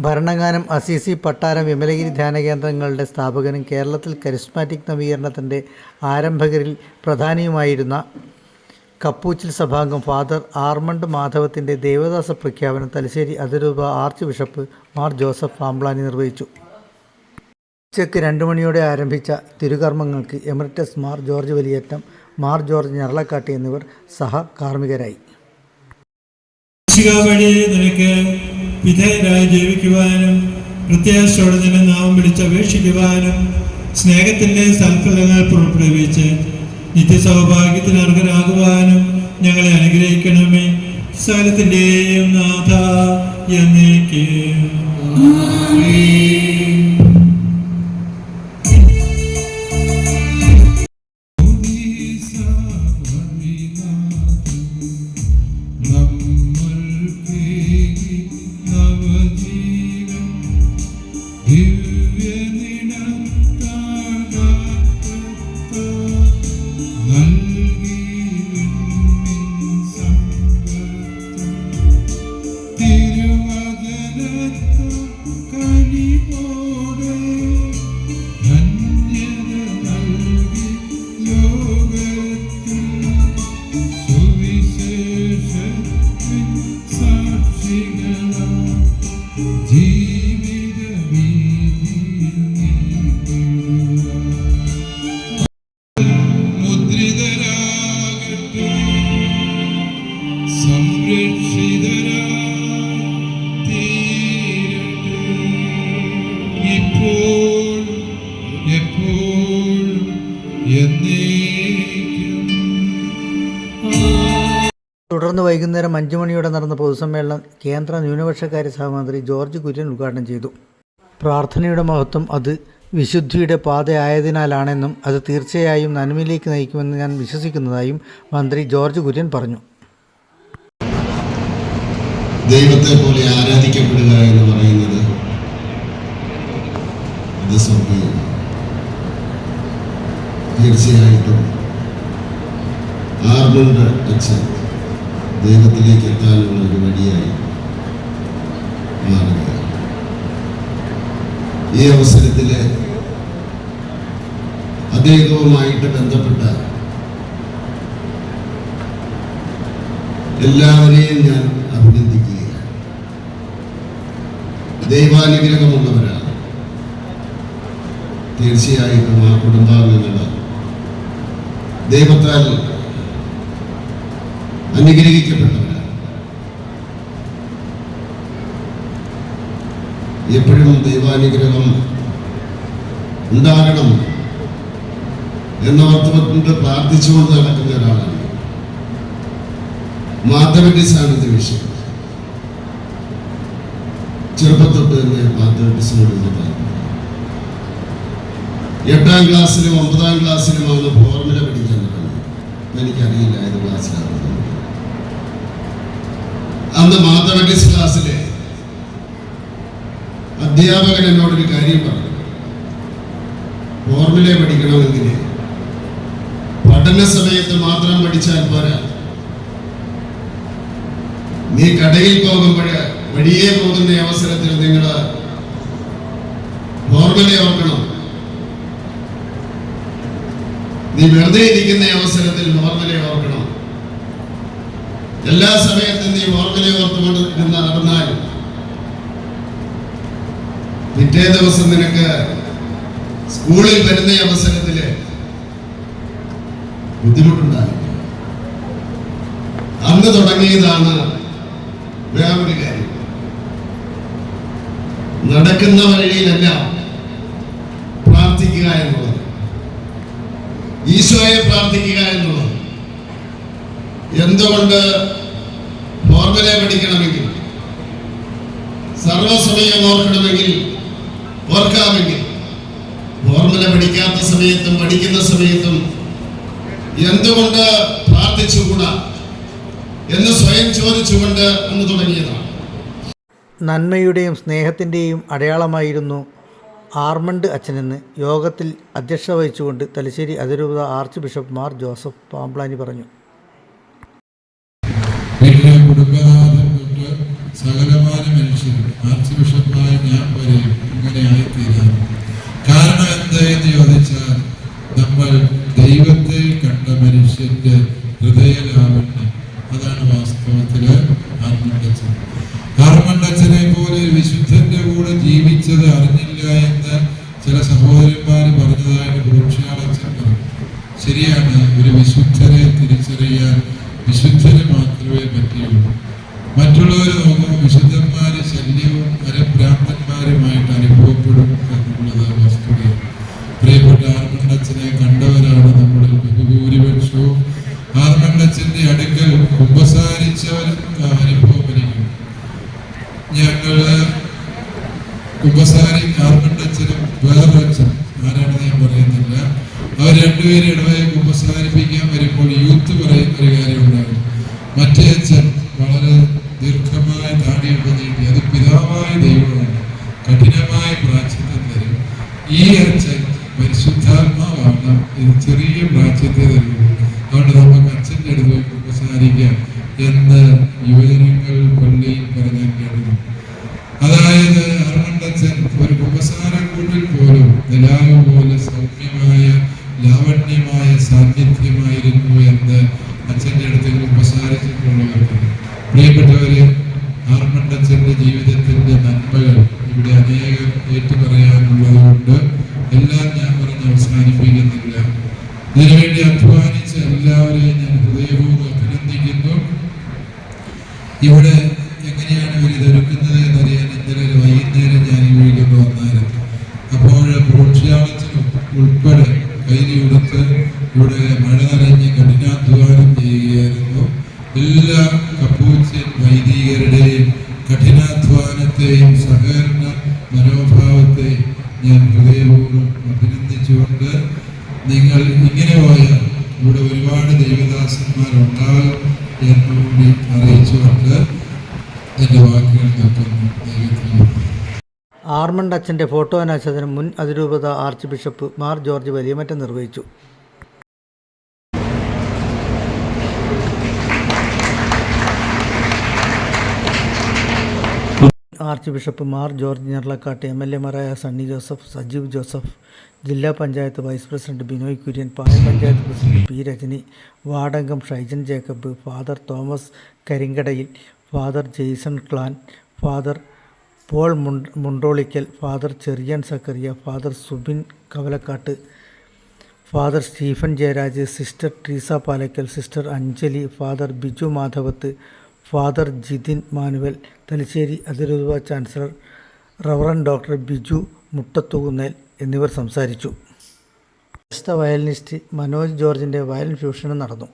ഭരണങ്ങാനം അസീസി പട്ടാരം വിമലഗിരി ധ്യാനകേന്ദ്രങ്ങളുടെ സ്ഥാപകനും കേരളത്തിൽ കരിസ്മാറ്റിക് നവീകരണത്തിൻ്റെ ആരംഭകരിൽ പ്രധാനിയുമായിരുന്ന കപ്പൂച്ചിൽ സഭാംഗം ഫാദർ ആർമണ്ട് മാധവത്തിൻ്റെ ദേവദാസ പ്രഖ്യാപനം തലശ്ശേരി അതിരൂപ archbishop Mar Joseph Pamplany നിർവഹിച്ചു. ഉച്ചയ്ക്ക് 2 മണിയോടെ ആരംഭിച്ച തിരുകർമ്മങ്ങൾക്ക് emeritus Mar George Valiyattam, Mar George Njaralakatt എന്നിവർ സഹകാർമ്മികരായി. നിനക്ക് വിധേയരായി ജീവിക്കുവാനും പ്രത്യാശയോടെ നിന്നെ നാമം വിളിച്ചപേക്ഷിക്കുവാനും സ്നേഹത്തിൻ്റെ സൽഫലങ്ങൾ പുറപ്പെടുവിച്ച് നിത്യസൗഭാഗ്യത്തിന് അർഹരാകുവാനും ഞങ്ങളെ അനുഗ്രഹിക്കണമേ. സകലത്തിൻ്റെയും നാഥ എന്നേക്കും. തുടർന്ന് വൈകുന്നേരം 5 മണിയോടെ നടന്ന പൊതുസമ്മേളനം കേന്ദ്ര ന്യൂനപക്ഷകാര്യ സഹമന്ത്രി ജോർജ് കുര്യൻ ഉദ്ഘാടനം ചെയ്തു. പ്രാർത്ഥനയുടെ മഹത്വം അത് വിശുദ്ധിയുടെ പാതയായതിനാലാണെന്നും അത് തീർച്ചയായും നന്മയിലേക്ക് നയിക്കുമെന്ന് ഞാൻ വിശ്വസിക്കുന്നതായും മന്ത്രി ജോർജ് കുര്യൻ പറഞ്ഞു. ദൈവത്തെ പോലെ ആരാധിക്കപ്പെടുക എന്ന് പറയുന്നത് അത് സ്വർഗ്ഗമാണ്. തീർച്ചയായിട്ടും ആർമണ്ട് അച്ഛൻ ദൈവത്തിലേക്ക് എത്താനുള്ള ഒരു വഴിയായി മാറുക. ഈ അവസരത്തിൽ അദ്ദേഹവുമായിട്ട് ബന്ധപ്പെട്ട എല്ലാവരെയും ഞാൻ അഭിനന്ദിക്കുകയാണ്. ദൈവാനുഗ്രഹമുള്ളവരാണ്. തീർച്ചയായിട്ടും ആ കുടുംബാംഗങ്ങൾ ദൈവത്താൽ അനുഗ്രഹിക്കപ്പെട്ടവരാണ്. എപ്പോഴും ദൈവാനുഗ്രഹം ഉണ്ടാകണം എന്നർത്ഥം പ്രാർത്ഥിച്ചുകൊണ്ട് നടക്കുന്ന ഒരാളാണ്. മാത്തമാറ്റിക്സാണ് ഇത് വിഷയം. ചെറുപ്പത്തൊട്ട് തന്നെ മാത്തമാറ്റിക്സിനോട് പറഞ്ഞു. 8ാം ക്ലാസ്സിലും 9ാം ക്ലാസ്സിലുമാണ് ഫോർമുല പഠിക്കാൻ തുടങ്ങുന്നത്. എനിക്കറിയില്ല ഏത് ക്ലാസ്സിലാണ്. അന്ന് മാത്തമാറ്റിക്സ് ക്ലാസ്സിലെ അധ്യാപകൻ എന്നോടൊരു കാര്യം പറഞ്ഞു. ഫോർമുല പഠിക്കണമെങ്കിൽ പഠന സമയത്ത് മാത്രം പഠിച്ചാൽ പോരാ. നീ കടയിൽ പോകുമ്പോൾ വഴിയെ പോകുന്ന അവസരത്തിൽ നിങ്ങൾ ഫോർമുല ഓർക്കണം. നീ വെറുതെ ഇരിക്കുന്ന അവസരത്തിൽ ഫോർമുല ഓർക്കണം. എല്ലാ സമയത്തും നീ ഫോർമുല ഓർത്തുകൊണ്ട് നടന്നാൽ പിറ്റേ ദിവസം നിനക്ക് സ്കൂളിൽ വരുന്ന അവസരത്തിൽ ബുദ്ധിമുട്ടുണ്ടാകും. അന്ന് തുടങ്ങിയതാണ് വേറൊരു കാര്യം. നടക്കുന്ന വഴിയിലെല്ലാം പ്രാർത്ഥിക്കുക എന്നുള്ളത്, ഈശോയെ പ്രാർത്ഥിക്കുക എന്നുള്ളത്. എന്തുകൊണ്ട് ഫോർമുല പഠിക്കണമെങ്കിൽ, സർവസമയം ഓർക്കണമെങ്കിൽ, ഓർക്കാമെങ്കിൽ, ഫോർമുല പഠിക്കാത്ത സമയത്തും പഠിക്കുന്ന സമയത്തും എന്തുകൊണ്ട് പ്രാർത്ഥിച്ചുകൂടാ എന്ന് സ്വയം ചോദിച്ചുകൊണ്ട് അന്ന് തുടങ്ങിയതാണ്. നന്മയുടെയും സ്നേഹത്തിൻ്റെയും അടയാളമായിരുന്നു ആർമണ്ട് അച്ഛനെന്ന് യോഗത്തിൽ അധ്യക്ഷത വഹിച്ചുകൊണ്ട് തലശ്ശേരി അതിരൂപത archbishop Mar Joseph Pamplany പറഞ്ഞു. കുടുംബനാഥൻ തൊട്ട് സകലമാന മനുഷ്യരും ആർച്ച് ബിഷപ്പായ ഞാൻ വരെയും ഇങ്ങനെയായിത്തീരാൻ കാരണം എന്തായെന്ന് ചോദിച്ചാൽ, നമ്മൾ ദൈവത്തെ കണ്ട മനുഷ്യന്റെ ഹൃദയലാവണ്യം. അതാണ് വാസ്തവത്തില് ആർമണ്ടച്ചൻ. ആർമണ്ടച്ചനെ പോലെ ഒരു വിശുദ്ധന്റെ കൂടെ ജീവിച്ചത് അറിഞ്ഞില്ല എന്ന് ചില സഹോദരന്മാർ പറഞ്ഞതായിട്ട് പുരുഷാളച്ചൻ പറഞ്ഞു. ശരിയാണ്, ഒരു വിശുദ്ധരെ തിരിച്ചറിയാൻ വിശുദ്ധന് മാത്രമേ പറ്റുള്ളൂ. മറ്റുള്ളവർ നോക്കുമ്പോൾ വിശുദ്ധന്മാര് ശല്യവും പരഭ്രാന്തന്മാരുമായിട്ട് അനുഭവപ്പെടും എന്നുള്ളത് വസ്തുതയാണ്. പ്രിയപ്പെട്ട ആർമണ്ടച്ചനെ കണ്ടവരാണ് നമ്മളിൽ ബഹുഭൂരിപക്ഷവും. ആർമണ്ടച്ചന്റെ അടുക്കൽ കുമ്പസാരിച്ചവരും അനുഭവപ്പെടിക്കും. ഞങ്ങള് കുമ്പസാരി ആർമണ്ടച്ചനും വേറൊരച്ഛൻ, ആരാണെന്ന് ഞാൻ പറയുന്നില്ല, അവർ രണ്ടുപേരും ഇടവയെ കുമ്പസാരിപ്പിക്കാൻ വരുമ്പോൾ യൂത്ത് പറയുന്ന ഒരു കാര്യം ഉണ്ടാകും. മറ്റേ അച്ഛൻ വളരെ ദീർഘമായ താടിയൊക്കെ നീട്ടി, അത് പിതാവായ ദൈവമാണ്, കഠിനമായ പ്രാച്യത്വം തരും. ഈ അച്ഛൻ പരിശുദ്ധാത്മാവാണ്, ഇത് ചെറിയ പ്രാച്യത്തെ തരും. അതുകൊണ്ട് നമുക്ക് അച്ഛൻ്റെ അടുത്ത് പോയി കുമ്പസാരിക്കാം എന്ന് യുവജനങ്ങൾ പള്ളിയിൽ പറഞ്ഞാൽ കേട്ടു. അതായത് ആർമണ്ടച്ചൻ ഒരു കുമ്പസാരക്കൂട്ടിൽ പോലും നിലാവ് പോലെ സൗമ്യമായ ലാവണ്യമായ സാന്നിധ്യമായിരുന്നു എന്ന് അച്ഛൻ്റെ അടുത്ത് കുമ്പസാരിച്ചിട്ടുള്ളവർക്ക്. പ്രിയപ്പെട്ടവരെ, ആർമണ്ടച്ചന്റെ ജീവിതത്തിന്റെ നന്മകൾ ഇവിടെ അനേകം ഏറ്റുപറയാനുള്ളത് കൊണ്ട് എല്ലാം ഞാൻ പറഞ്ഞ് അവസാനിപ്പിക്കുന്നില്ല. ഇതിനുവേണ്ടി അധ്വാനിച്ച എല്ലാവരെയും ഞാൻ ഹൃദയപൂർവ്വം അഭിനന്ദിക്കുന്നു. ഇവിടെ എങ്ങനെയാണ് ഇവർ ഇതൊരുക്കുന്നത് എന്നറിയാൻ ഇന്നലെ വൈകുന്നേരം ഞാൻ ഈ വഴികൊണ്ട് വന്നായിരുന്നു. അപ്പോൾ പ്രോത്സാഹനത്തിനും ഉൾപ്പെടെ കൈലി കൊടുത്ത് ഇവിടെ മഴ നനഞ്ഞ് കഠിനാധ്വാനം ചെയ്യുകയായിരുന്നു. എല്ലാ കപ്പൂച്ചൻ വൈദികരുടെയും കഠിനാധ്വാനത്തെയും സഹകരണ മനോഭാവത്തെയും ഞാൻ ഹൃദയപൂർവ്വം അഭിനന്ദിച്ചുകൊണ്ട്, നിങ്ങൾ ഇങ്ങനെ പോയാൽ ഇവിടെ ഒരുപാട് ദൈവദാസന്മാരുണ്ടാകും എന്നുകൂടി അറിയിച്ചുകൊണ്ട് എൻ്റെ വാക്കുകൾ നിർത്തുന്നു. ദൈവത്തിന് ആർമണ്ട് അച്ഛൻ്റെ ഫോട്ടോ അനാച്ഛാദനം മുൻ അതിരൂപത archbishop Mar George Valiyamattam നിർവഹിച്ചു. Archbishop Mar George Njaralakatt, MLA-മാരായ സണ്ണി ജോസഫ്, സജീവ് ജോസഫ്, ജില്ലാ panchayat vice president Binoy Kurian, Payam panchayat president P Rajani, വാർഡംഗം Shaijan Jacob, father Thomas Karinkadayil, father Jaison ക്ലാൻ, father Paul Mundolickal, father Cherian Sakkaria, father Subin Kavalakkatt, father Stephen Jayaraj, sister Treesa Palakkal, sister Anjali, father Biju Madhavath, father Jithin Manuel, Thalassery അതിരൂപത chancellor reverend doctor Biju Muttathukunnel എന്നിവർ സംസാരിച്ചു. പ്രശസ്ത violinist Manoj ജോർജിൻ്റെ വയലിൻ ഫ്യൂഷനും നടന്നു.